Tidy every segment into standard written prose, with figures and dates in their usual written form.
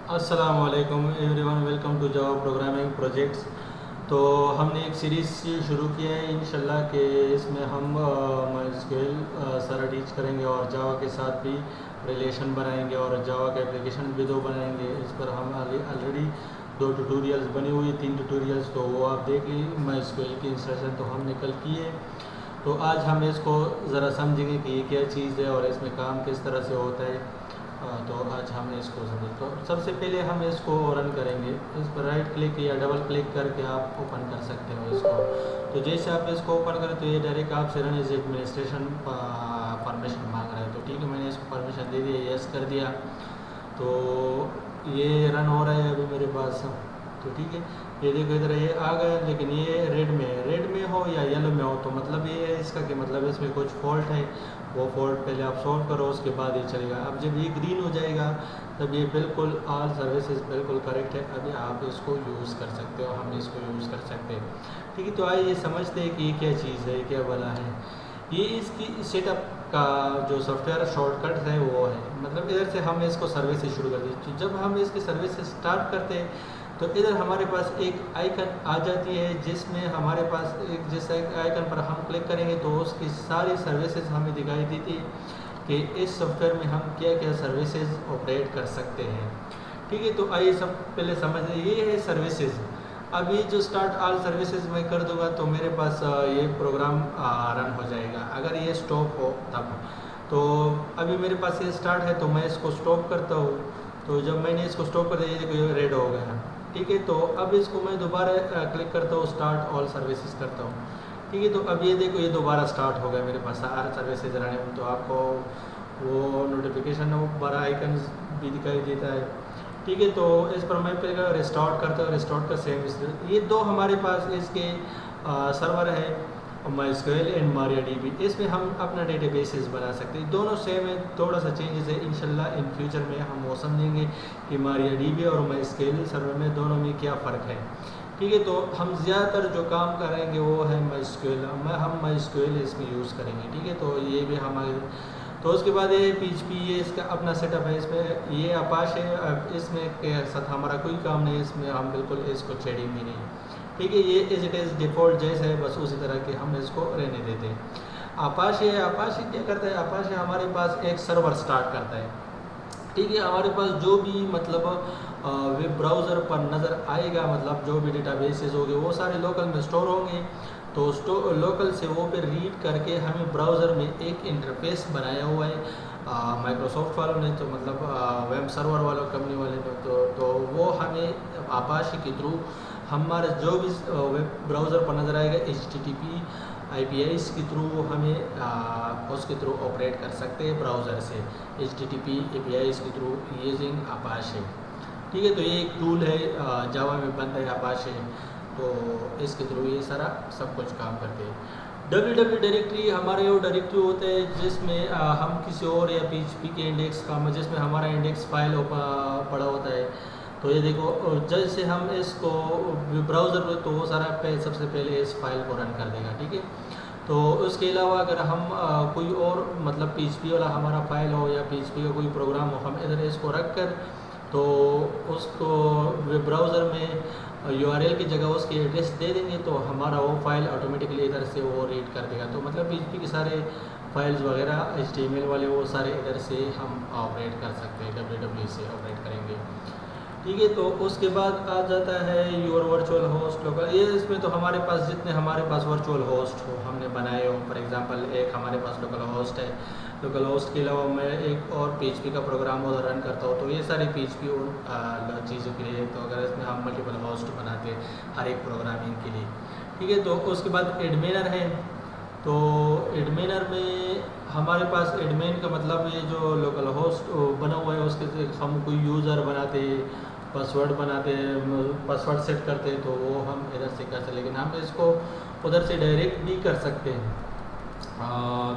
अस्सलामुअलैकुम everyone, welcome to Java programming projects. तो हमने एक सीरीज़ शुरू किया है इंशाल्लाह कि इसमें हम माइस्क्वेल सारा टीच करेंगे और जावा के साथ भी रिलेशन बनाएंगे और जावा के एप्लीकेशन भी दो बनाएंगे। इस पर हम ऑलरेडी दो ट्यूटोरियल्स बनी हुई, तीन ट्यूटोरियल्स, तो वो आप देख लीजिए। माइस्क्वेल की इंस्ट्रक्शन तो हमने कल की है, तो आज हम इसको ज़रा समझेंगे कि ये क्या चीज़ है और इसमें काम किस तरह से होता है। तो आज हम इसको समझें। तो सबसे पहले हम इसको रन करेंगे। इस पर राइट क्लिक या डबल क्लिक करके आप ओपन कर सकते हो इसको। तो जैसे आप इसको ओपन करें तो ये डायरेक्ट आपसे रन एज एडमिनिस्ट्रेशन परमिशन मांग रहा है। तो ठीक है, मैंने इसको परमिशन दे दिया, यस कर दिया। तो ये रन हो रहा है अभी मेरे पास। तो ठीक है, ये देखो इधर ये आ गया, लेकिन ये रेड में है। रेड में हो या येलो में हो तो मतलब ये है इसका कि मतलब इसमें कुछ फॉल्ट है। वो फॉल्ट पहले आप सॉल्व करो, उसके बाद ये चलेगा। अब जब ये ग्रीन हो जाएगा तब ये बिल्कुल ऑल सर्विसेज बिल्कुल करेक्ट है, अभी आप इसको यूज़ कर सकते हो, हम इसको यूज़ कर सकते हैं। ठीक है, तो आइए समझते हैं कि ये क्या चीज़ है, क्या वाला है। ये इसकी सेटअप का जो सॉफ्टवेयर शॉर्टकट है वो है, मतलब इधर से हम इसको सर्विसेज शुरू कर देते। जब हम इसकी सर्विसेज स्टार्ट करते हैं तो इधर हमारे पास एक आइकन आ जाती है, जिसमें हमारे पास एक जिस आइकन पर हम क्लिक करेंगे तो उसकी सारी सर्विसेज हमें दिखाई देती है कि इस सॉफ्टवेयर में हम क्या क्या सर्विसेज ऑपरेट कर सकते हैं। ठीक है, तो आइए सब पहले समझ लें, ये है सर्विसेज। अब ये जो स्टार्ट ऑल सर्विसेज मैं कर दूंगा तो मेरे पास ये प्रोग्राम रन हो जाएगा। अगर ये स्टॉप हो तब तो अभी मेरे पास ये स्टार्ट है तो मैं इसको स्टॉप करता हूँ। तो जब मैंने इसको स्टॉप कर दिया ये देखो ये रेड हो गया। ठीक है, तो अब इसको मैं दोबारा क्लिक करता हूँ, स्टार्ट ऑल सर्विसेज करता हूँ। ठीक है, तो अब ये देखो ये दोबारा स्टार्ट हो गया मेरे पास सारे सर्विसेज रन है। तो आपको वो नोटिफिकेशन दोबारा आइकन भी दिखाई देता है। ठीक है, तो इस पर मैं फिर रिस्टार्ट करता हूँ। रिस्टार्ट का सेम ये दो हमारे पास इसके सर्वर है, माइस्क्वेल एंड मारियाडीबी। इसमें हम अपना डेटाबेसेस बना सकते हैं, दोनों सेम है, थोड़ा सा चेंजेस है। इंशाल्लाह इन फ्यूचर में हम वो समझेंगे कि मारियाडीबी और माइस्क्वेल सर्वर में दोनों में क्या फ़र्क है। ठीक है, तो हम ज़्यादातर जो काम करेंगे वो है माइस्क्वेल, हम माइस्क्वेल इसमें यूज़ करेंगे। ठीक है, तो ये भी हमारे तो उसके बाद ये PHP, ये इसका अपना सेटअप है। इसमें ये अपाचे है, इसमें के साथ हमारा कोई काम नहीं, इसमें हम बिल्कुल इसको छेड़ेंगे नहीं। ठीक है, ये एज इट इज़ डिफ़ॉल्ट जैसे है बस उसी तरह के हम इसको रहने देते हैं। अपाचे क्या करता है, अपाचे हमारे पास एक सर्वर स्टार्ट करता है। ठीक है, हमारे पास जो भी मतलब वेब ब्राउज़र पर नज़र आएगा, मतलब जो भी डेटाबेसेस होंगे वो सारे लोकल में स्टोर होंगे। तो लोकल से वो पे रीड करके हमें ब्राउज़र में एक इंटरफेस बनाया हुआ है माइक्रोसॉफ्ट वालों ने, तो मतलब वेब सर्वर वालों कंपनी वाले ने। तो वो हमें अपाचे के थ्रू हमारे जो भी वेब ब्राउज़र पर नज़र आएगा HTTP APIs के थ्रू हमें उसके थ्रू ऑपरेट कर सकते हैं ब्राउज़र से, HTTP APIs के थ्रू यूजिंग अपाचे। ठीक है, तो ये एक टूल है जावा में बनता है अपाचे, तो इसके थ्रू ये सारा सब कुछ काम करते हैं। www डायरेक्टरी हमारे वो डायरेक्टरी होते हैं जिसमें हम किसी और या PHP के इंडेक्स का, जिसमें हमारा इंडेक्स फाइल पड़ा होता है। तो ये देखो जैसे हम इसको ब्राउज़र में तो वो सारा सबसे पहले इस फाइल को रन कर देगा। ठीक है, तो उसके अलावा अगर हम कोई और मतलब PHP वाला हमारा फाइल हो या PHP का कोई प्रोग्राम हो, हम इधर इसको रख कर तो उसको वेब ब्राउज़र में URL की जगह उसकी एड्रेस दे देंगे तो हमारा वो फाइल ऑटोमेटिकली इधर से वो रीड कर देगा। तो मतलब PHP के सारे फाइल्स वगैरह HTML वाले वो सारे इधर से हम ऑपरेट कर सकते हैं, www से ऑपरेट करेंगे। ठीक है, तो उसके बाद आ जाता है योर वर्चुअल होस्ट लोकल। ये इसमें तो हमारे पास जितने हमारे पास वर्चुअल होस्ट हो हमने बनाए हो, फॉर एग्जांपल एक हमारे पास लोकल होस्ट है। लोकल होस्ट के अलावा मैं एक और PHP का प्रोग्राम उधर रन करता हूँ, तो ये सारे PHP चीज़ों के लिए। तो अगर इसमें हम मल्टीपल होस्ट बनाते हैं हर एक प्रोग्रामिंग के लिए। ठीक है, तो उसके बाद एडमिनर है। तो एडमिनर में हमारे पास एडमिन का मतलब ये जो लोकल होस्ट बना हुआ है उसके हम कोई यूज़र बनाते, पासवर्ड बनाते, पासवर्ड सेट करते हैं, तो वो हम इधर से कर सकते। लेकिन हम इसको उधर से डायरेक्ट भी कर सकते हैं,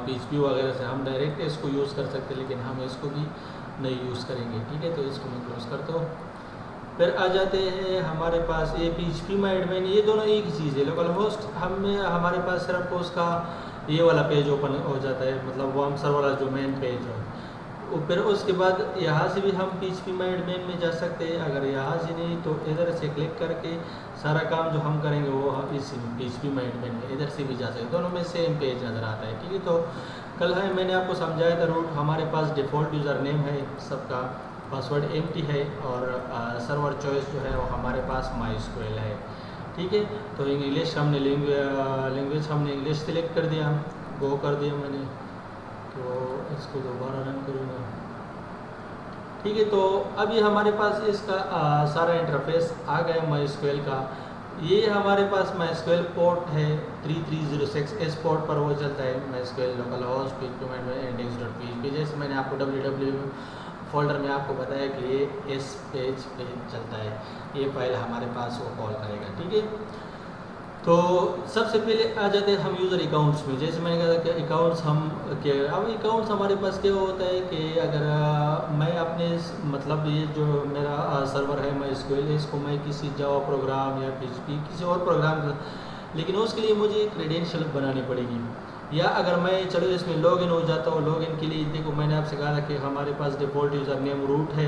PHP वगैरह से हम डायरेक्ट इसको यूज़ कर सकते हैं, लेकिन हम इसको भी नहीं यूज़ करेंगे। ठीक है, तो इसको मैं क्लोज करता हूँ। फिर आ जाते हैं हमारे पास ये PHP में एडमिन, ये दोनों एक ही चीज़ है। लोकल होस्ट हमें हमारे पास सिर्फ उसका ये वाला पेज ओपन हो जाता है, मतलब वार्म सर्वर वाला जो मेन पेज है फिर उसके बाद यहाँ से भी हम PHP My Admin में जा सकते हैं। अगर यहाँ से नहीं तो इधर से क्लिक करके सारा काम जो हम करेंगे वो हम इस PHP My Admin में इधर से भी जा सकते हैं। दोनों में सेम पेज नज़र आता है, ठीक है। तो कल है मैंने आपको समझाया था रूट हमारे पास डिफ़ॉल्ट यूज़र नेम है सबका, पासवर्ड एम्प्टी है और सर्वर चॉइस जो है वो हमारे पास MySQL है, ठीक है। तो इंग्लिश हमने लैंग्वेज हमने इंग्लिश सेलेक्ट कर दिया, गो कर दिया मैंने। तो इसको दोबारा रन करूँगा, ठीक है। तो अभी हमारे पास इसका सारा इंटरफेस आ गया MySQL का। ये हमारे पास MySQL पोर्ट है 3306, इस पोर्ट पर वो चलता है MySQL लोकल होस्ट index.php। जैसे मैंने आपको www फोल्डर में आपको बताया कि ये इस पेज पे चलता है, ये फाइल हमारे पास वो कॉल करेगा, ठीक है। तो सबसे पहले आ जाते हैं हम यूज़र अकाउंट्स में। जैसे मैंने कहा कि अकाउंट्स हम क्या, अब अकाउंट्स हमारे पास क्या होता है कि अगर मैं अपने मतलब ये जो मेरा सर्वर है MySQL, इसको मैं किसी जावा प्रोग्राम या PHP किसी और प्रोग्राम, लेकिन उसके लिए मुझे क्रेडेंशियल बनानी पड़ेगी। या अगर मैं चलो इसमें लॉगिन हो जाता हूँ, लॉगिन के लिए देखो मैंने आपसे कहा था कि हमारे पास डिफ़ॉल्ट यूज़र नेम रूट है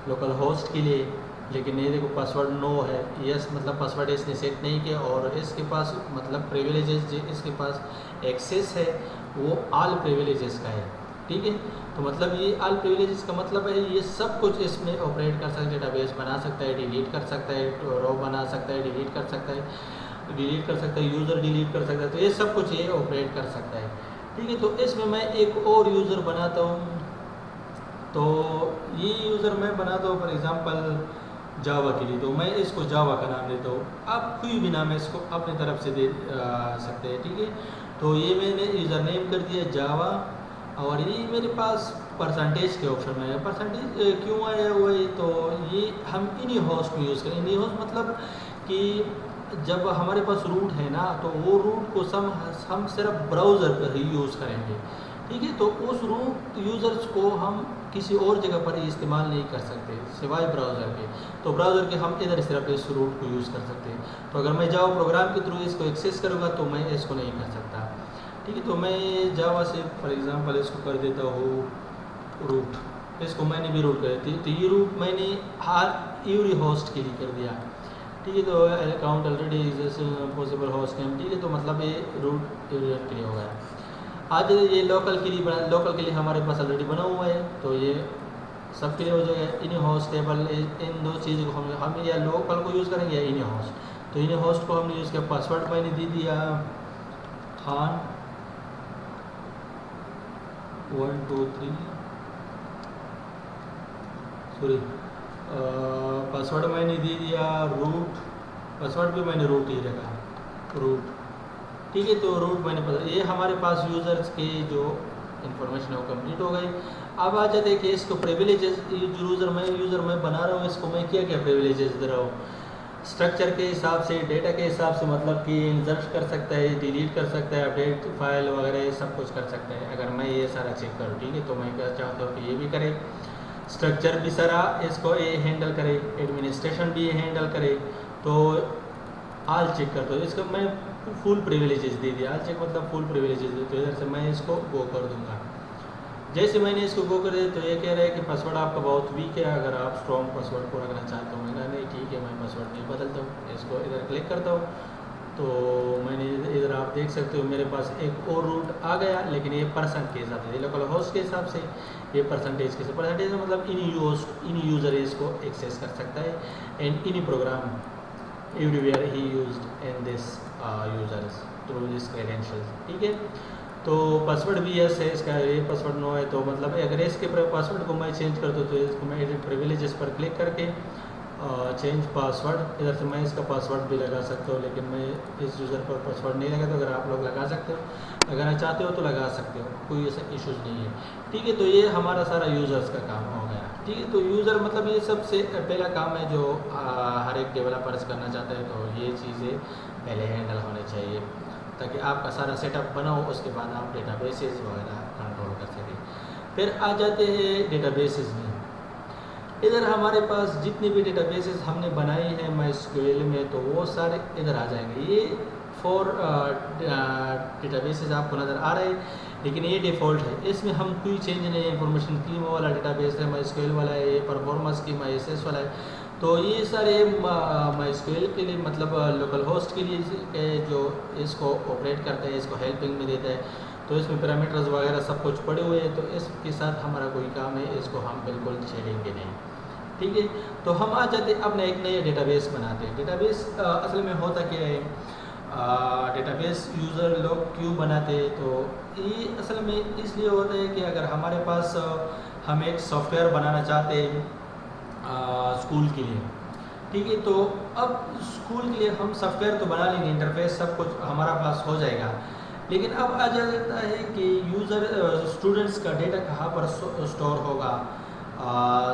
लोकल होस्ट के लिए, लेकिन ये देखो पासवर्ड नो है। यस मतलब पासवर्ड इसने सेट नहीं किया और इसके पास मतलब प्रिविलेजेस जो इसके पास एक्सेस है वो ऑल प्रिविलेजेस का है, ठीक है। तो मतलब ये ऑल प्रिविलेजेस का मतलब है ये सब कुछ इसमें ऑपरेट कर सकता है, डेटाबेस बना सकता है, डिलीट कर सकता है, रो बना सकता है, डिलीट कर सकता है, यूज़र डिलीट कर सकता है। तो ये सब कुछ ये ऑपरेट कर सकता है, ठीक है। तो इसमें मैं एक और यूज़र बनाता हूँ। तो ये यूज़र मैं बनाता हूँ फॉर एग्ज़ाम्पल जावा के लिए, तो मैं इसको जावा का नाम देता हूँ। आप कोई भी नाम है इसको अपनी तरफ से दे सकते हैं, ठीक है। तो ये मैंने यूज़र नेम कर दिया जावा और ये मेरे पास परसेंटेज के ऑप्शन में है। परसेंटेज क्यों आया हुआ है, तो ये हम इन्हीं होस्ट में यूज़ करें। इन्हीं होस्ट मतलब कि जब हमारे पास रूट है ना, तो वो रूट को हम सिर्फ ब्राउज़र पर ही यूज़ करेंगे, ठीक है। तो उस रूट यूज़र्स को हम किसी और जगह पर इस्तेमाल नहीं कर सकते सिवाय ब्राउज़र के। तो ब्राउज़र के हम इधर सिर्फ इस रूट को यूज़ कर सकते हैं। तो अगर मैं जावा प्रोग्राम के थ्रू इसको एक्सेस करूँगा तो मैं इसको नहीं कर सकता, ठीक है। तो मैं जावा से फॉर एग्ज़ाम्पल इसको कर देता हूँ रूट, इसको मैंने भी रूट कर दी। तो ये रूट मैंने हर एवरी होस्ट के लिए कर दिया, ठीक है। तो account already is possible host name, ठीक है। तो मतलब ये रूट के लिए हो गया। आज ये लोकल के लिए हमारे पास ऑलरेडी बना हुआ है, तो ये सब के लिए हो जाएगा। इन्हीं होस्ट टेबल, इन दो चीज़ों को हम या लोकल को यूज़ करेंगे या इन्हीं होस्ट। तो इन्हीं होस्ट को हमने यूज़ किया। पासवर्ड मैंने दे दिया खान 1 2 3 सॉरी पासवर्ड मैंने दे दिया रूट, पासवर्ड भी मैंने रूट ही रखा रूट, ठीक है। तो रूट मैंने पता, ये हमारे पास यूज़र्स के जो इन्फॉर्मेशन है वो कंप्लीट हो गई। अब आ जाते हैं कि इसको प्रिविलेजेस, यूज़र मैं बना रहा हूँ, इसको मैं क्या क्या प्रिविलेजेस दे रहा हूँ। स्ट्रक्चर के हिसाब से, डेटा के हिसाब से, मतलब कि इंसर्ट कर सकता है, डिलीट कर सकता है, अपडेट फाइल वगैरह सब कुछ कर सकता है। अगर मैं ये सारा चेक करूँ, ठीक है, तो मैं क्या चाहता हूँ कि ये भी करे, स्ट्रक्चर भी सारा इसको ये हैंडल करे, एडमिनिस्ट्रेशन भी ये हैंडल करे। तो आल चेक करता हूँ, इसको मैं फुल प्रिविलेजेस दे दिया। आल चेक मतलब फुल प्रिविलेजेस दे, तो इधर से मैं इसको गो कर दूंगा। जैसे मैंने इसको गो कर दिया तो ये कह रहा है कि पासवर्ड आपका बहुत वीक है, अगर आप स्ट्रॉन्ग पासवर्ड को रखना चाहते हो। मैंने नहीं, ठीक है, मैं पासवर्ड नहीं बदलता हूँ। इसको इधर क्लिक करता हूँ तो मैंने इधर आप देख सकते हो मेरे पास एक और रूट आ गया, लेकिन ये परसेंट के हिसाब से, लोकल होस्ट के हिसाब से, ये परसेंटेज के हिसाब। परसेंटेज मतलब इन यूज़र इसको एक्सेस कर सकता है एंड इन प्रोग्राम एवरीवेयर ही used in this users through this credentials, ठीक है। तो पासवर्ड भी यस है इसका, ये पासवर्ड नो है। तो मतलब अगर इसके पासवर्ड को मैं चेंज कर दूँ तो इसको मैं एडिट प्रिविलेजेस पर क्लिक करके चेंज पासवर्ड, इधर से मैं इसका पासवर्ड भी लगा सकता हूँ, लेकिन मैं इस यूज़र पर पासवर्ड नहीं लगा। तो अगर आप लोग लगा सकते हो, लगाना चाहते हो तो लगा सकते हो, कोई ऐसा इशूज़ नहीं है, ठीक है। तो ये हमारा सारा यूज़र्स का काम हो गया, ठीक है। तो यूज़र मतलब ये सबसे पहला काम है जो हर एक डेवलपर्स करना चाहते हैं। तो ये चीज़ें पहले हैंडल होने चाहिए ताकि आपका सारा सेटअप बनाओ, उसके बाद आप डेटाबेसेस वगैरह कंट्रोल कर सकें। फिर आ जाते हैं डेटाबेसेस में। इधर हमारे पास जितनी भी डेटाबेसेस हमने बनाई हैं MySQL में, तो वो सारे इधर आ जाएंगे। ये 4 डेटाबेसेस आपको नज़र आ रहे हैं, लेकिन ये डिफ़ॉल्ट है, इसमें हम कोई चेंज नहीं है। इंफॉर्मेशन स्कीमा वाला डेटाबेस है, MySQL वाला है, ये परफॉर्मेंस की MySQL वाला है। तो ये सारे MySQL के लिए मतलब लोकल होस्ट के लिए जो इसको ऑपरेट करता है, इसको हेल्पिंग में देता है, तो इसमें पैरामीटर्स वगैरह सब कुछ पड़े हुए हैं, तो इसके साथ हमारा कोई काम है, इसको हम बिल्कुल छेड़ेंगे नहीं। ठीक है, तो हम आ जाते हैं अपने एक नए डेटाबेस बनाते हैं। डेटाबेस असल में होता क्या है, डेटाबेस यूज़र लोग क्यों बनाते हैं, तो ये असल में इसलिए होता है कि अगर हमारे पास हम एक सॉफ्टवेयर बनाना चाहते हैं स्कूल के लिए, ठीक है, तो अब स्कूल के लिए हम सॉफ्टवेयर तो बना लेंगे, इंटरफेस सब कुछ हमारा पास हो जाएगा, लेकिन अब आ जाता है कि यूज़र स्टूडेंट्स का डेटा कहाँ पर स्टोर होगा,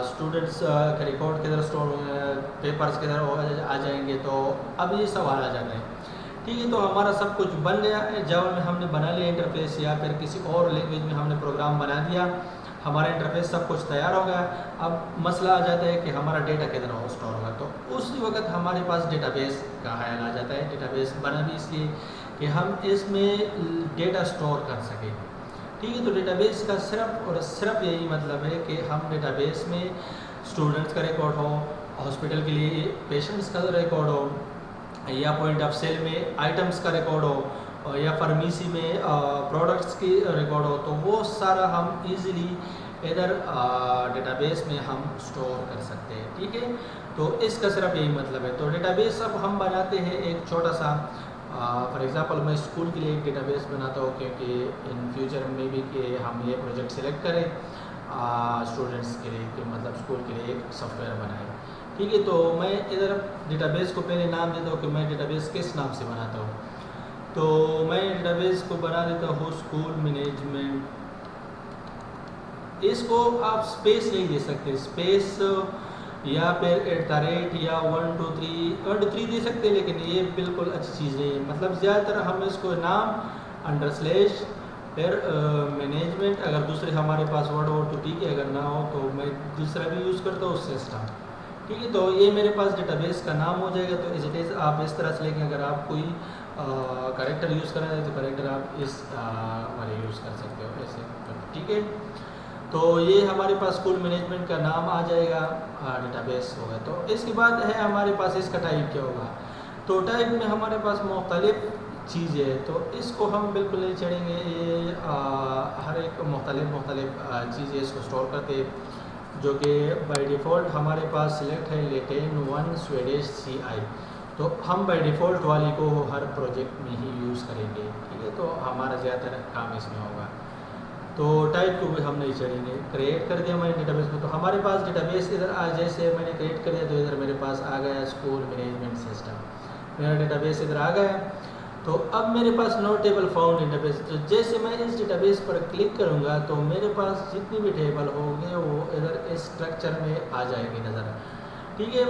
स्टूडेंट्स का रिकॉर्ड किधर स्टोर होगा, पेपर्स किधर आ जाएंगे, तो अब ये सवाल आ जाता है। ठीक है, तो हमारा सब कुछ बन गया है, जावा में हमने बना लिया इंटरफेस, या फिर किसी और लैंग्वेज में हमने प्रोग्राम बना दिया, हमारा इंटरफेस सब कुछ तैयार हो गया। अब मसला आ जाता है कि हमारा डेटा किधर स्टोर होगा, तो उसी वक्त हमारे पास डेटाबेस का ख्याल आ जाता है। डेटाबेस बना भी इसलिए कि हम इसमें डेटा स्टोर कर सकें। ठीक है, तो डेटाबेस का सिर्फ और सिर्फ यही मतलब है कि हम डेटाबेस में स्टूडेंट्स का रिकॉर्ड हो, हॉस्पिटल के लिए पेशेंट्स का रिकॉर्ड हो, या पॉइंट ऑफ सेल में आइटम्स का रिकॉर्ड हो, या फार्मेसी में प्रोडक्ट्स की रिकॉर्ड हो, तो वो सारा हम इजीली इधर डेटाबेस में हम स्टोर कर सकते हैं। ठीक है, तो इसका सिर्फ यही मतलब है। तो डेटाबेस अब हम बनाते हैं एक छोटा सा, फॉर एग्ज़ाम्पल मैं स्कूल के लिए एक डेटाबेस बनाता हूँ, क्योंकि इन फ्यूचर में भी कि हम ये प्रोजेक्ट सेलेक्ट करें स्टूडेंट्स के लिए, कि मतलब स्कूल के लिए एक सॉफ्टवेयर बनाएं। ठीक है, तो मैं इधर डेटाबेस को पहले नाम देता हूँ कि मैं डेटाबेस किस नाम से बनाता हूँ। तो मैं डेटाबेस को बना देता हूँ स्कूल मैनेजमेंट। इसको आप स्पेस नहीं दे सकते, स्पेस या फिर @ या 1 2 3 दे सकते हैं, लेकिन ये बिल्कुल अच्छी चीज़ नहीं है। मतलब ज़्यादातर हम इसको नाम _ फिर मैनेजमेंट, अगर दूसरे हमारे पास वर्ड हो तो ठीक है, अगर ना हो तो मैं दूसरा भी यूज़ करता हूँ, सिस्टम। ठीक है, तो ये मेरे पास डेटाबेस का नाम हो जाएगा। तो इस इट आप इस तरह से लेंगे, अगर आप कोई करेक्टर यूज़ करना है तो करेक्टर आप इस वाले यूज़ कर सकते हो ऐसे। ठीक है, तो ये हमारे पास स्कूल मैनेजमेंट का नाम आ जाएगा, डेटाबेस होगा। तो इसके बाद है हमारे पास इसका टाइप क्या होगा। तो टाइप में हमारे पास मुख्तलिफ चीज़ें है, तो इसको हम बिल्कुल नहीं छेड़ेंगे। ये हर एक मुख्तलिफ चीज़ें इसको स्टोर करते हैं, जो कि बाय डिफ़ॉल्ट हमारे पास सिलेक्ट है लेटेन 1 स्वीडिश CI। तो हम बाय डिफ़ॉल्ट वाली को हर प्रोजेक्ट में ही यूज़ करेंगे। ठीक है, तो हमारा ज़्यादातर काम इसमें होगा। तो टाइप को भी हम नहीं चढ़ेंगे। क्रिएट कर दिया मैंने डेटाबेस को, तो हमारे पास डेटाबेस इधर जैसे मैंने क्रिएट कर दिया, तो इधर मेरे पास आ गया स्कूल मैनेजमेंट सिस्टम, मेरा डेटाबेस इधर आ गया। तो अब मेरे पास नो टेबल फाउंड डेटाबेस, तो जैसे मैं इस डेटाबेस पर क्लिक करूँगा तो मेरे पास जितनी भी टेबल होंगे वो इधर इस स्ट्रक्चर में आ जाएंगे नज़र। ठीक है,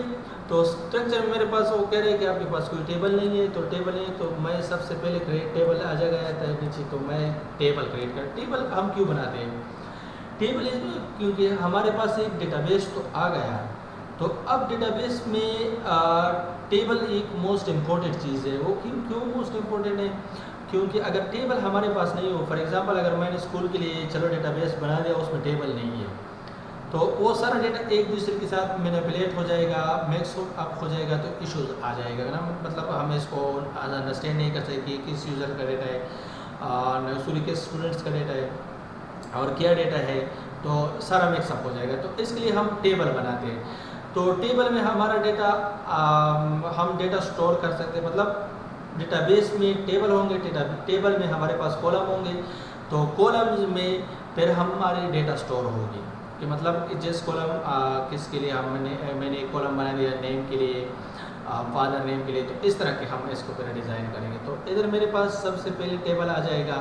तो स्ट्रक्चर में मेरे पास वो कह रहे हैं कि आपके पास कोई टेबल नहीं है, तो टेबल नहीं है, तो मैं सबसे पहले क्रिएट टेबल आ जाएगा नीचे, तो मैं टेबल क्रिएट कर। टेबल हम क्यों बनाते हैं, टेबल इसमें क्योंकि हमारे पास एक डेटाबेस तो आ गया, तो अब डेटाबेस में टेबल एक मोस्ट इम्पॉर्टेंट चीज़ है। वो क्यों मोस्ट इम्पॉर्टेंट है, क्योंकि अगर टेबल हमारे पास नहीं हो, फॉर एग्जांपल अगर मैंने स्कूल के लिए चलो डेटाबेस बना दिया, उसमें टेबल नहीं है, तो वो सारा डेटा एक दूसरे के साथ मैनिपुलेट हो जाएगा, मिक्स अप हो जाएगा, तो इश्यूज आ जाएगा ना। मतलब हम इसको अंडरस्टैंड नहीं कर सकते कि किस यूज़र का डेटा है, सॉरी किस स्टूडेंट्स का डेटा है और क्या डेटा है, तो सारा मिक्सअप हो जाएगा। तो इसके लिए हम टेबल बनाते हैं। तो टेबल में हमारा डेटा हम डेटा स्टोर कर सकते हैं, मतलब डेटाबेस में टेबल होंगे, टेबल में हमारे पास कॉलम होंगे, तो कॉलम्स में फिर हमारे डेटा स्टोर होगी कि मतलब जिस कॉलम किसके लिए मैंने एक कॉलम बना दिया नेम के लिए, फादर नेम के लिए, तो इस तरह के हम इसको फिर डिज़ाइन करेंगे। तो इधर मेरे पास सबसे पहले टेबल आ जाएगा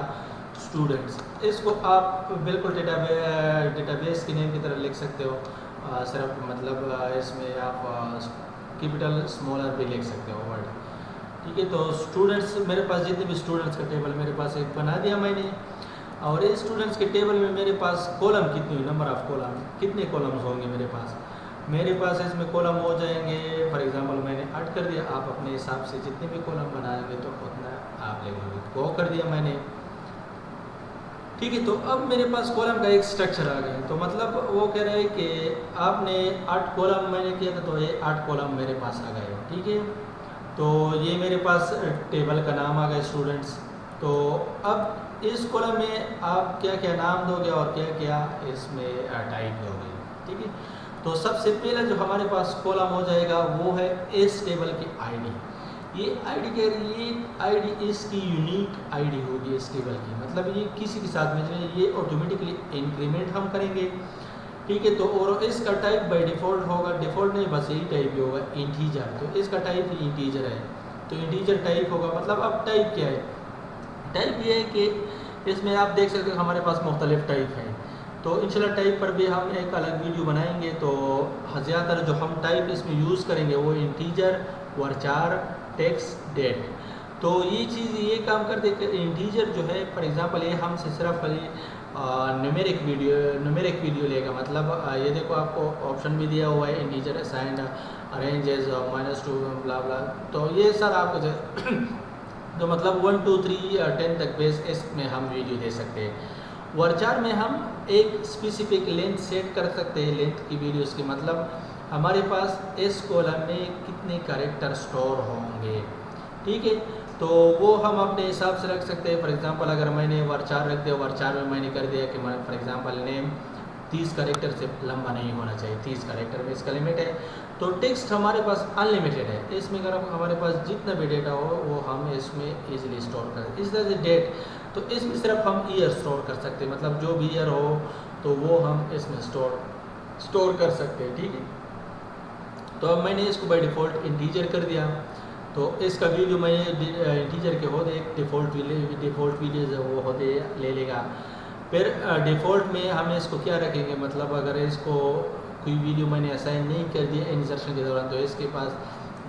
स्टूडेंट्स। इसको आप बिल्कुल डेटाबेस के नेम की तरह लिख सकते हो, सिर्फ मतलब इसमें आप कैपिटल स्मॉलर भी लिख सकते हो वर्ड। ठीक है, तो स्टूडेंट्स मेरे पास जितने भी स्टूडेंट्स का टेबल मेरे पास एक बना दिया मैंने, और इस स्टूडेंट्स के टेबल में मेरे पास कॉलम कितनी हुई, नंबर ऑफ़ कॉलम, कितने कॉलम्स होंगे मेरे पास, मेरे पास इसमें कॉलम हो जाएंगे, फॉर एग्जांपल मैंने 8 कर दिया, आप अपने हिसाब से जितने भी कॉलम बनाएंगे तो उतना आप लेंगे। वो कर दिया मैंने, ठीक है। तो अब मेरे पास कॉलम का एक स्ट्रक्चर आ गया। तो मतलब वो कह रहा है कि आपने 8 कॉलम मैंने किया था, तो ये 8 कॉलम मेरे पास आ गए, ठीक है। तो ये मेरे पास टेबल का नाम आ गया स्टूडेंट्स। तो अब इस कॉलम में आप क्या क्या नाम दोगे और क्या क्या इसमें टाइप दोगे, ठीक है। तो सबसे पहला जो हमारे पास कॉलम हो जाएगा वो है इस टेबल की आईडी। ये आईडी कह रही है, आईडी इसकी यूनिक आईडी होगी इस टेबल की, मतलब ये किसी के साथ में जो ये ऑटोमेटिकली इंक्रीमेंट हम करेंगे, ठीक है। तो और इसका टाइप बाय डिफ़ॉल्ट होगा, डिफ़ॉल्ट नहीं बस यही टाइप ही होगा, इंटीजर। तो इसका टाइप ही इंटीजर है, तो इंटीजर टाइप होगा। मतलब अब टाइप क्या है, टाइप ये है कि इसमें आप देख सकते हो हमारे पास मुख्तलिफ टाइप हैं। तो इंशाल्लाह टाइप पर भी हम एक अलग वीडियो बनाएंगे। तो ज़्यादातर जो हम टाइप इसमें यूज़ करेंगे वो इंटीजर, वर्चार, टेक्स्ट, डेट। तो ये चीज़ ये काम करते कि इंटीजर जो है फॉर एग्जांपल ये हमसे सिर्फ न्यूमेरिक वीडियो लेगा। मतलब ये देखो आपको ऑप्शन भी दिया हुआ है, इंटीजर असाइंड अरेंजेस -2 ब्ला ब्ला। तो ये सर आपको तो मतलब 1 2 3 10 तक बेस इसमें हम वीडियो दे सकते हैं। वर्चार में हम एक स्पेसिफिक लेंथ सेट कर सकते हैं, लेंथ की वीडियोस की। मतलब हमारे पास इस कॉलम में कितने कैरेक्टर स्टोर होंगे, ठीक है। तो वो हम अपने हिसाब से रख सकते हैं। फॉर एग्जांपल अगर मैंने वर्चार रख दिया, वर्चार में मैंने कर दिया कि मैं फॉर एग्जांपल नेम 30 कैरेक्टर से लंबा नहीं होना चाहिए, 30 कैरेक्टर में इसका लिमिट है। तो टेक्स्ट हमारे पास अनलिमिटेड है, इसमें अगर हमारे पास जितना भी डेटा हो वो हम इसमें ईजिली स्टोर कर। इस तरह से डेट, तो इसमें सिर्फ हम ईयर स्टोर कर सकते हैं, मतलब जो भी ईयर हो तो वो हम इसमें स्टोर कर सकते हैं, ठीक है। तो अब मैंने इसको बाय डिफ़ॉल्ट इंटीजर कर दिया। तो इसका वीडियो मैं इंटीजर के होते एक डिफ़ॉल्ट वीडियोज़ वो होते ले लेगा। फिर डिफ़ॉल्ट में हम इसको क्या रखेंगे, मतलब अगर इसको कोई वीडियो मैंने असाइन नहीं कर दिया इंसर्शन के दौरान, तो इसके पास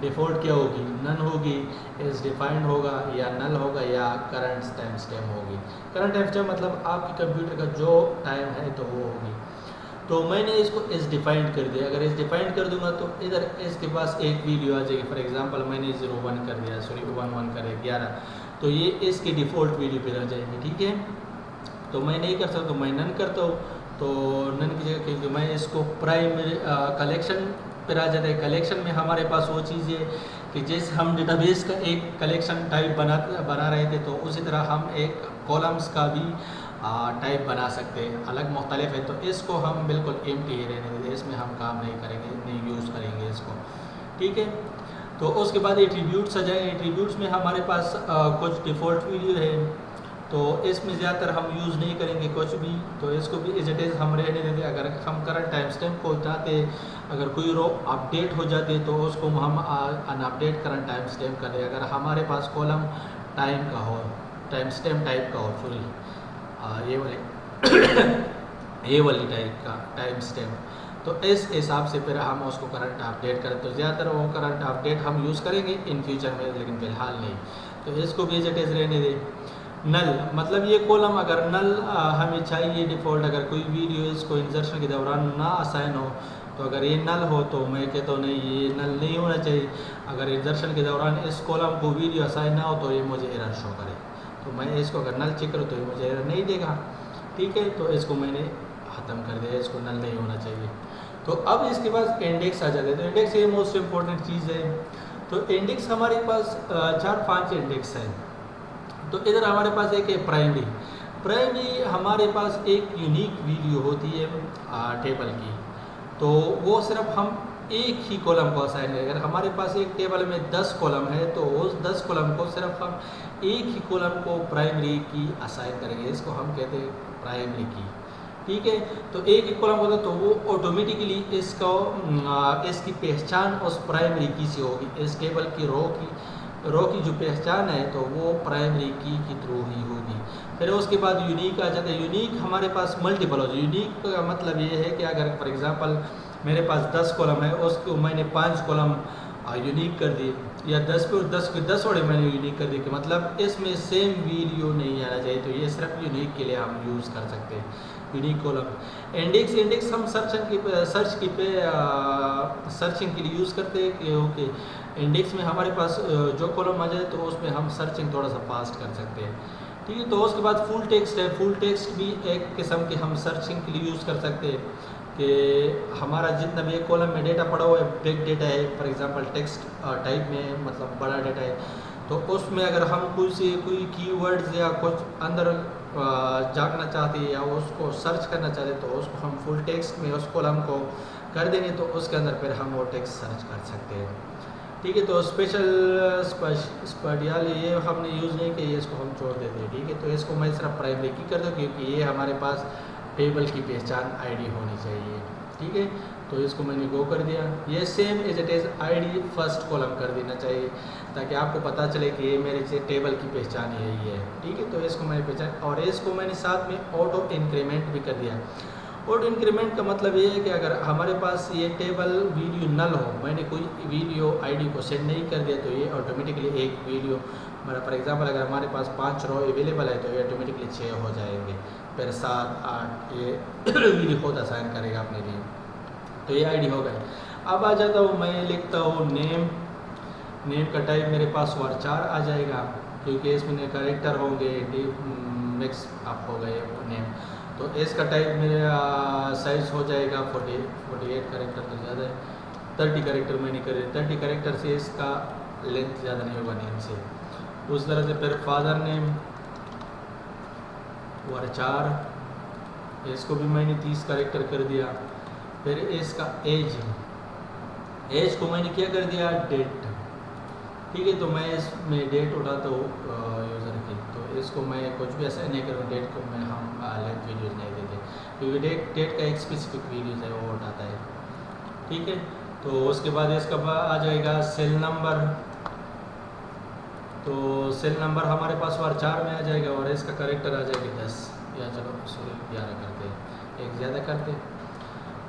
डिफ़ॉल्ट क्या होगी, नन होगी, इस डिफाइंड होगा, या नल होगा, या करंट टाइम स्टैम्प होगी। करंट टाइम स्टैम्प मतलब आपके कंप्यूटर का जो टाइम है तो वो होगी। तो मैंने इसको इस डिफाइंड कर दिया। अगर इस डिफाइंड कर दूंगा तो इधर इसके पास एक वीडियो आ जाएगी। फॉर एग्जांपल मैंने 01 कर दिया, सॉरी 11 कर दिया 11, तो ये इसकी डिफ़ॉल्ट वीडियो पे आ जाएगी, ठीक है। तो मैं नहीं कर सकता, तो मैं नन करता हूँ। तो नन की जगह क्योंकि मैं इसको प्राइमरी कलेक्शन पर आ जाता है। कलेक्शन में हमारे पास वो चीज़ है कि जैसे हम डेटाबेस का एक कलेक्शन टाइप बना रहे थे, तो उसी तरह हम एक कॉलम्स का भी टाइप बना सकते हैं, अलग मुख्तलिफ है। तो इसको हम बिल्कुल एम्प्टी ही रहने देंगे, इसमें हम काम नहीं करेंगे, नहीं यूज़ करेंगे इसको, ठीक है। तो उसके बाद एट्रीब्यूट्स आ जाएंगे। एट्रीब्यूट्स में हमारे पास कुछ डिफ़ॉल्ट वीडियो है, तो इसमें ज़्यादातर हम यूज़ नहीं करेंगे कुछ भी, तो इसको भी एज इट इज़ हम रहने देते। अगर हम करंट टाइम स्टैम्प को चाहते, अगर कोई रो अपडेट हो जाती है तो उसको हम अनअपडेट करंट टाइम स्टैम्प कर दें। अगर हमारे पास कॉलम टाइम का हो, टाइम स्टैम्प टाइप का हो, सॉरी ये वाली टाइप का टाइम स्टैम्प, तो इस हिसाब से फिर हम उसको करंट अपडेट करें। तो ज़्यादातर वो करंट अपडेट हम यूज़ करेंगे इन फ्यूचर में, लेकिन फ़िलहाल नहीं। तो इसको भी एज इट इज़ रहने दें। नल मतलब ये कॉलम अगर नल हमें चाहिए डिफ़ॉल्ट, अगर कोई वीडियो इसको इंसर्शन के दौरान ना असाइन हो, तो अगर ये नल हो तो मैं कहता हूँ नहीं, ये नल नहीं होना चाहिए। अगर इंसर्शन के दौरान इस कॉलम को वीडियो असाइन ना हो तो ये मुझे एरर शो करे। तो मैं इसको अगर नल चेक करूँ तो ये मुझे एरर नहीं देगा, ठीक है। तो इसको मैंने ख़त्म कर दिया, इसको नल नहीं होना चाहिए। तो अब इसके पास इंडेक्स आ जाते हैं। तो इंडेक्स ये मोस्ट इम्पॉर्टेंट चीज़ है। तो इंडेक्स हमारे पास 4-5 इंडेक्स हैं। तो इधर हमारे पास एक है प्राइमरी हमारे पास एक यूनिक वीडियो होती है टेबल की। तो वो सिर्फ हम एक ही कॉलम को असाइन करेंगे। अगर हमारे पास एक टेबल में 10 कॉलम है तो उस 10 कॉलम को सिर्फ हम एक ही कॉलम को प्राइमरी की असाइन करेंगे, इसको हम कहते हैं प्राइमरी की, ठीक है। तो एक ही कॉलम होता है तो वो ऑटोमेटिकली इसकी पहचान उस प्राइमरी की से होगी। इस टेबल की रो की जो पहचान है तो वो प्राइमरी की थ्रू ही होगी। फिर उसके बाद यूनिक आ जाता है। यूनिक हमारे पास मल्टीपल हो जाए। यूनिक का मतलब ये है कि अगर फॉर एग्जांपल मेरे पास 10 कॉलम है, उसको मैंने 5 कॉलम यूनिक कर दिए, या 10 पे 10 के 10 वर्ड मैंने यूनिक कर दिए कि मतलब इसमें सेम वीडियो नहीं आना चाहिए, तो ये सिर्फ यूनिक के लिए हम यूज़ कर सकते हैं यूनिक कॉलम। इंडेक्स हम सर्चिंग के लिए यूज़ करते हैं कि ओके इंडेक्स में हमारे पास जो कॉलम आ जाए तो उसमें हम सर्चिंग थोड़ा सा फास्ट कर सकते हैं, ठीक है। तो उसके बाद फुल टेक्स्ट है, फुल टेक्स्ट भी एक किस्म के हम सर्चिंग के लिए यूज़ कर सकते हैं कि हमारा जितना भी एक कॉलम में डेटा पड़ा हुआ है, बिग डेटा है फॉर एग्जांपल टेक्स्ट टाइप में, मतलब बड़ा डेटा है, तो उसमें अगर हम कोई कीवर्ड्स या कुछ अंदर झांकना चाहते हैं या उसको सर्च करना चाहते हैं, तो उसको हम फुल टेक्स्ट में उस कॉलम को कर देंगे, तो उसके अंदर फिर हम वो टेक्स्ट सर्च कर सकते हैं, ठीक है। तो स्पेशल ये हमने यूज़ नहीं किया, इसको हम छोड़ देते हैं, ठीक है। तो इसको मैं सिर्फ प्राइमरी की कर दूँ क्योंकि ये हमारे पास टेबल की पहचान आईडी होनी चाहिए, ठीक है। तो इसको मैंने गो कर दिया, ये same as it is ID first column कर देना चाहिए ताकि आपको पता चले कि ये मेरे से टेबल की पहचान यही है, ठीक है। तो इसको मैंने पहचान, और इसको मैंने साथ में ऑटो इंक्रीमेंट भी कर दिया। ऑटो इंक्रीमेंट का मतलब ये है कि अगर हमारे पास ये टेबल वीडियो नल हो, मैंने कोई वीडियो आईडी को सेंड नहीं कर दिया, तो ये ऑटोमेटिकली एक वीडियो मतलब फॉर एग्जांपल अगर हमारे पास 5 रो अवेलेबल है तो ये ऑटोमेटिकली 6 हो जाएंगे, फिर 7 8 ये वीडियो खुद असाइन करेगा अपने लिए, तो ये आईडी हो गई। अब आ जाता हूँ, मैं लिखता हूँ नेम का टाइप मेरे पास varchar आ जाएगा क्योंकि इसमें कैरेक्टर होंगे, मिक्स अप हो गए नेम। तो इसका टाइप मेरा साइज हो जाएगा 48 कैरेक्टर तो ज़्यादा है, 30 कैरेक्टर मैंने करे, 30 कैरेक्टर से इसका लेंथ ज़्यादा नहीं होगा नेम से। उस तरह से फिर फादर नेम varchar, इसको भी मैंने 30 कैरेक्टर कर दिया। फिर इसका एज को मैंने क्या कर दिया, डेट, ठीक है। तो मैं इसमें डेट उठाता हूँ यूज़र की, तो इसको मैं कुछ भी ऐसा नहीं करूँ, डेट को मैं हम लेंथ वीडियोज़ नहीं देते क्योंकि डेट का एक स्पेसिफिक वीडियोज़ है वो उठाता है, ठीक है। तो उसके बाद इसका आ जाएगा सेल नंबर, तो सेल नंबर हमारे पास varchar में आ जाएगा और इसका कैरेक्टर आ जाएगा 10 या चलो सॉरी 11 करते हैं, एक ज़्यादा करते।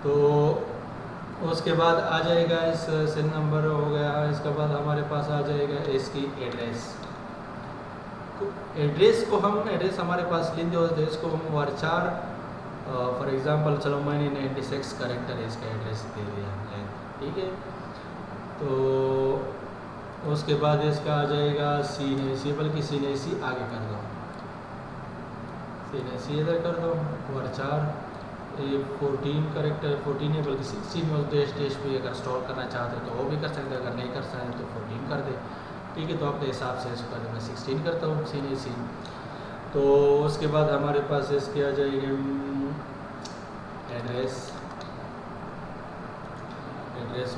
तो उसके बाद आ जाएगा इस सेल नंबर हो गया, इसके बाद हमारे पास आ जाएगा इसकी एड्रेस। तो एड्रेस हमारे पास लेंदे होते हैं, इसको हम varchar फॉर एग्जांपल चलो मैंने 96 कैरेक्टर इसका एड्रेस दे दिया, ठीक है। तो उसके बाद इसका आ जाएगा CNAC, बल्कि CNAC आगे कर दो, CNAC इधर कर दो, varchar 14 कैरेक्टर 14 है बल्कि 16 में देश पे अगर स्टोर करना चाहते हो तो वो भी कर सकते हैं, अगर नहीं कर सकते तो 14 कर दे, ठीक है। तो अपने हिसाब से इसको मैं 16 करता हूँ CNAC। तो उसके बाद हमारे पास इसके आ जाएगी एड्रेस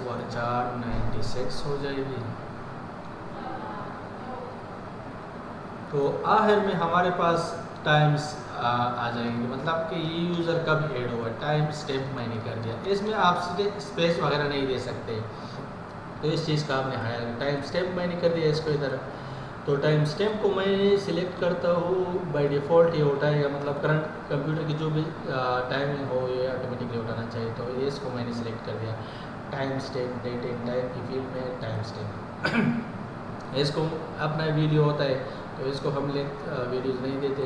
varchar 96 हो जाएगी। तो आखिर में हमारे पास टाइम्स आ जाएंगे, मतलब कि ये यूज़र कब ऐड हुआ, टाइम स्टैम्प मैंने कर दिया, इसमें आप स्पेस वगैरह नहीं दे सकते, तो इस चीज़ का आपने हायर टाइम स्टैम्प मैंने कर दिया इसको इधर। तो टाइम स्टैम्प को मैं सिलेक्ट करता हूँ, बाय डिफ़ॉल्ट ये उठाएगा, मतलब करंट कंप्यूटर की जो भी टाइम हो ये ऑटोमेटिकली उठाना चाहिए, तो ये इसको मैंने सिलेक्ट कर दिया। Time stamp date and time की फील्ड में टाइम स्टैम्प इसको अपना वीडियो होता है तो इसको हम वीडियोज़ नहीं देते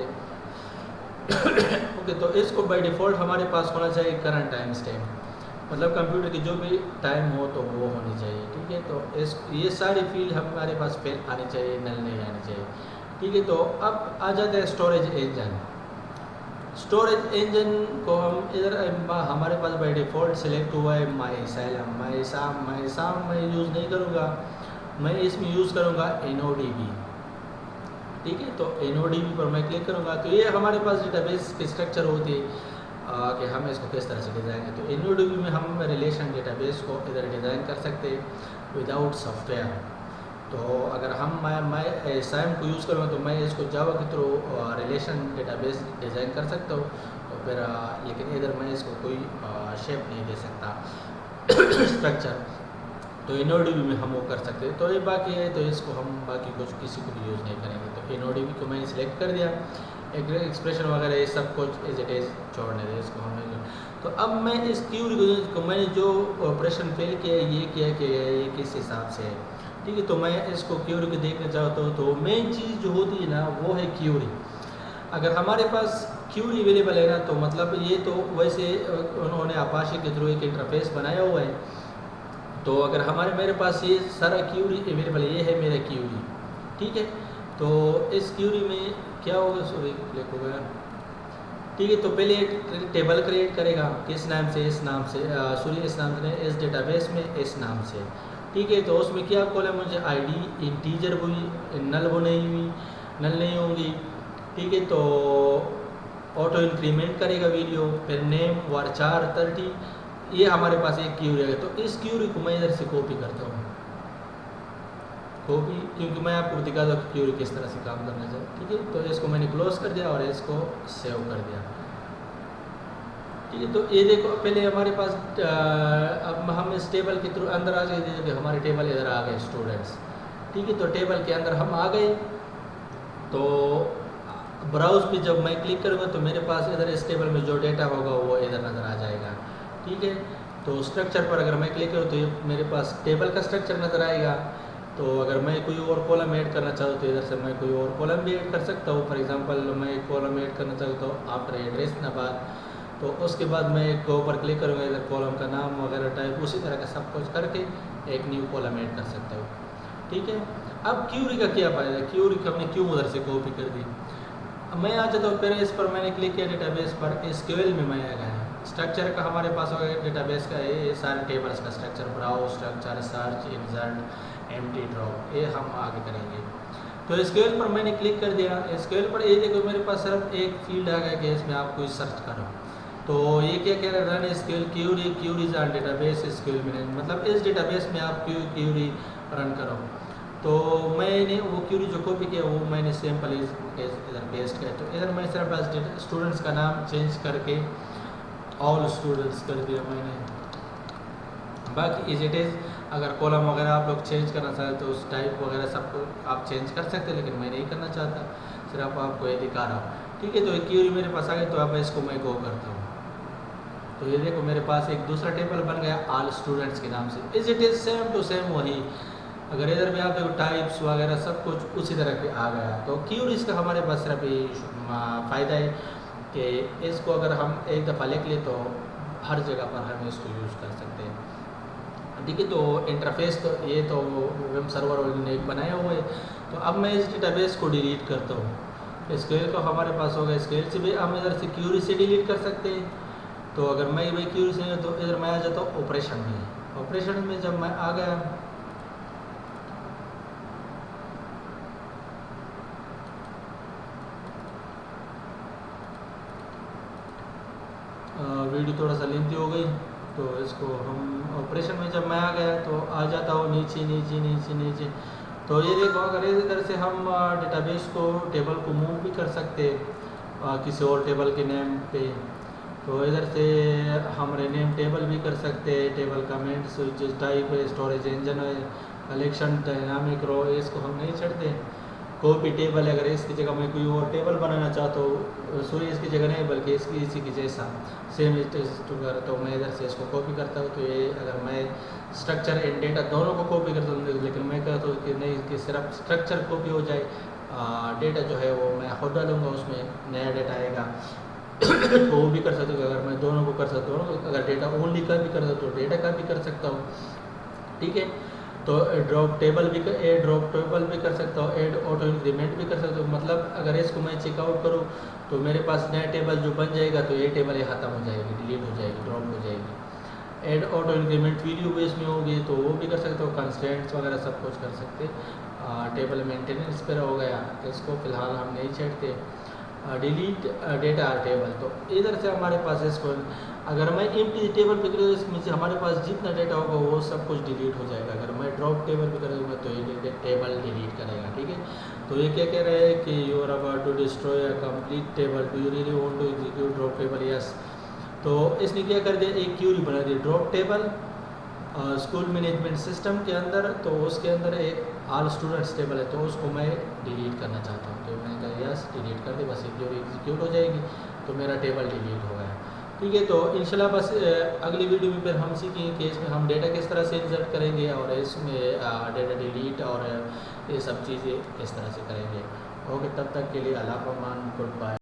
ओके। तो इसको बाय डिफ़ॉल्ट हमारे पास होना चाहिए करंट टाइम स्टैम्प, मतलब कंप्यूटर की जो भी टाइम हो तो वो होनी चाहिए, ठीक है। तो ये सारी फील्ड हमारे पास फिर आनी चाहिए, नल नहीं आनी चाहिए, ठीक है। तो अब आ जाता है स्टोरेज इंजन। स्टोरेज इंजन को हम इधर हमारे पास बाय डिफ़ॉल्ट सिलेक्ट हुआ है MySam मैं यूज़ नहीं करूँगा, मैं इसमें यूज़ करूँगा InnoDB, ठीक है। तो InnoDB पर मैं क्लिक करूँगा तो ये हमारे पास डेटाबेस की स्ट्रक्चर होती है कि हम इसको किस तरह से डिज़ाइन करें। तो InnoDB में हम रिलेशन डेटाबेस को इधर डिज़ाइन कर सकते हैं विदाउट सॉफ्टवेयर। तो अगर हम मैं SAM को यूज़ करूँगा तो मैं इसको जावा के थ्रू रिलेशन डेटाबेस डिज़ाइन कर सकता हूँ, तो फिर लेकिन इधर मैं इसको कोई शेप नहीं दे सकता स्ट्रक्चर। तो इनोडीबी में हम वो कर सकते हैं। तो ये बाकी है, तो इसको हम बाकी कुछ किसी को भी यूज़ नहीं करेंगे। तो इनोडीबी को मैंने सिलेक्ट कर दिया, एक एक्सप्रेशन वगैरह ये सब कुछ एज इट इज़ छोड़ने दें इसको हमने। तो अब मैं इस क्यूरी को मैंने जो ऑपरेशन फेल किया है ये किया कि ये किस हिसाब से है, ठीक है। तो मैं इसको क्यूरी को देखना चाहता हूँ। तो मेन चीज़ जो होती है ना वो है क्यूरी। अगर हमारे पास क्यूरी अवेलेबल है ना, तो मतलब ये तो वैसे उन्होंने अपाचे के थ्रू एक इंटरफेस बनाया हुआ है। तो अगर मेरे पास ये सारा क्यूरी अवेलेबल है, ये है मेरा क्यूरी, ठीक है। तो इस क्यूरी में क्या होगा, सॉरी क्लिक हो गया, ठीक है। तो पहले एक टेबल क्रिएट करेगा, किस नाम से, इस नाम से, सॉरी इस नाम से, इस डेटाबेस में इस नाम से, ठीक है। तो उसमें क्या कॉलम मुझे आईडी इंटीजर हुई, नल वो नहीं हुई, नल नहीं होगी, ठीक है। तो ऑटो इंक्रीमेंट करेगा वीडियो, फिर नेम varchar 30, ये हमारे पास एक क्यूरी है। तो इस क्यूरी को मैं इधर से कॉपी करता हूँ, कॉपी, क्योंकि मैं आपको दिखा दूँ कि क्यूरी किस तरह से काम करना चाहिए, ठीक है। तो इसको मैंने क्लोज कर दिया और इसको सेव कर दिया, ठीक है। तो ये देखो पहले हमारे पास अब हम इस टेबल के थ्रू अंदर आ गए, कि हमारे टेबल इधर आ गए स्टूडेंट्स, ठीक है। तो टेबल के अंदर हम आ गए। तो ब्राउज पे जब मैं क्लिक करूँगा तो मेरे पास इधर इस टेबल में जो डेटा होगा वो इधर नज़र आ जाएगा, ठीक है। तो स्ट्रक्चर पर अगर मैं क्लिक करूँ तो ये मेरे पास टेबल का स्ट्रक्चर नज़र आएगा। तो अगर मैं कोई और कॉलम ऐड करना चाहूँ तो इधर से मैं कोई और कॉलम भी ऐड कर सकता हूँ। फॉर एग्जांपल मैं एक कॉलम ऐड करना चाहता हूँ आफ्टर एड्रेस नंबर, तो उसके बाद मैं एक ऊपर क्लिक करूँगा, इधर कॉलम का नाम वगैरह टाइप उसी तरह का सब कुछ करके एक न्यू कॉलम ऐड कर सकता हूँ, ठीक है। अब क्यूरी का क्या फायदा, क्यूरी को हमने क्यों उधर से कॉपी कर दी। मैं आ जाता हूँ, फिर इस पर मैंने क्लिक किया डेटाबेस पर, SQL में मैं आ गया। स्ट्रक्चर का हमारे पास होगा डेटाबेस का ये सारे टेबल्स का structure, browse, structure, search, insert, empty, drop, ये हम आगे करेंगे। तो SQL पर मैंने क्लिक कर दिया। SQL पर ये देखो मेरे पास सिर्फ एक फील्ड आ गया कि इसमें आप कोई सर्च करो। तो ये क्या कह रहा है, run SQL query, queries on database SQL management, मतलब इस डेटाबेस में आप क्यूरी रन करो। तो मैंने वो क्यूरी जो कॉपी किया वो मैंने सिंपल इधर पेस्ट किया। तो इधर मैं सिर्फ स्टूडेंट्स का नाम चेंज करके ऑल स्टूडेंट्स कर दिया मैंने। बाकी इज इट इज़, अगर कॉलम वगैरह आप लोग चेंज करना चाहते तो उस टाइप वगैरह सब आप चेंज कर सकते हैं, लेकिन मैं नहीं करना चाहता, सिर्फ आपको ये दिखा रहा हूँ, ठीक है। तो एक क्यूरी मेरे पास आ गई। तो अब इसको मैं गो करता हूँ। तो ये देखो मेरे पास एक दूसरा टेबल बन गया ऑल स्टूडेंट्स के नाम से। Is it is same to same वही। अगर इधर भी आप देखो टाइप्स वगैरह सब कुछ उसी तरह के आ गया। तो क्यूरीज का हमारे पास सिर्फ ये फ़ायदा है कि इसको अगर हम एक दफ़ा लिख लें तो हर जगह पर हम इसको यूज़ कर सकते हैं, ठीक है। तो इंटरफेस तो ये तो वेब सर्वर ने एक बनाया हुआ है। तो अब मैं इस डेटाबेस को डिलीट करता हूँ। SQL को हमारे पास होगा, SQL से भी हम इधर से क्यूरी से डिलीट कर सकते हैं। तो अगर मैं भाई क्यूरी से तो इधर मैं आ जाता हूँ ऑपरेशन में। ऑपरेशन में जब मैं आ गया वीडियो थोड़ा सा लेंथी हो गई, तो इसको हम ऑपरेशन में जब मैं आ गया तो आ जाता हूँ नीचे नीचे नीचे नीचे। तो ये देखो अगर इधर से हम डेटाबेस को टेबल को मूव भी कर सकते किसी और टेबल के नेम पे। तो इधर से हम रीनेम टेबल भी कर सकते हैं, टेबल कमेंट्स, टाइप है, स्टोरेज इंजन है, कलेक्शन, डायनामिक रो, इसको हम नहीं चढ़ते। कॉपी टेबल, अगर इसकी जगह मैं कोई और टेबल बनाना चाहता हूँ, सॉरी इसकी जगह नहीं बल्कि इसी की जैसा सेम कर, तो मैं इधर से इसको कॉपी करता हूँ। तो ये अगर मैं स्ट्रक्चर एंड डेटा दोनों को कॉपी करता हूँ, लेकिन मैं कहता हूँ कि नहीं कि सिर्फ स्ट्रक्चर कॉपी हो जाए, डेटा जो है वो मैं खुद डालूँगा, उसमें नया डेटा आएगा। तो वो भी कर सकते हो। अगर मैं दोनों को कर सकता हूँ, अगर डेटा ओनली का भी कर सकता हूँ, डेटा का भी कर सकता हूँ, ठीक है। तो ड्रॉप टेबल भी कर सकता हूँ, ऐड ऑटो इंक्रीमेंट भी कर सकता हूँ। मतलब अगर इसको मैं चेकआउट करूँ तो मेरे पास नया टेबल जो बन जाएगा तो ये टेबल ये ख़त्म हो जाएगी, डिलीट हो जाएगी, ड्रॉप हो जाएगी। Add auto increment video base में होगी तो वो भी कर सकते हो, कंस्ट्रेंट्स वगैरह सब कुछ कर सकते। टेबल मेंटेनेंस पर हो गया, इसको फ़िलहाल हम नहीं छेड़ते। डिलीट डेटा टेबल, तो इधर से हमारे पास इसको अगर मैं एम्प्टी टेबल पे करूँ इसमें से हमारे पास जितना डेटा होगा वो सब कुछ डिलीट हो जाएगा। अगर मैं ड्रॉप टेबल पे करूँगा तो ये टेबल डिलीट करेगा, ठीक है। तो ये क्या कह रहे हैं कि you are about to destroy a complete table, do you really want to execute drop table, yes. तो इसने क्या कर दिया, एक क्यूरी बना दी drop table school management system के अंदर, तो उसके अंदर एक ऑल स्टूडेंट्स टेबल है, तो उसको मैं डिलीट करना चाहता हूँ। तो मैंने कहा यस डिलीट कर दे, बस एग्जीक्यूट हो जाएगी, तो मेरा टेबल डिलीट हो गया। ठीक है, तो इंशाल्लाह बस अगली वीडियो में फिर हम सीखेंगे कि इसमें हम डेटा किस तरह से इंसर्ट करेंगे और इसमें डेटा डिलीट और ये सब चीज़ें किस तरह से करेंगे। ओके, तब तक के लिए अल्लाह फरमान, गुड बाय।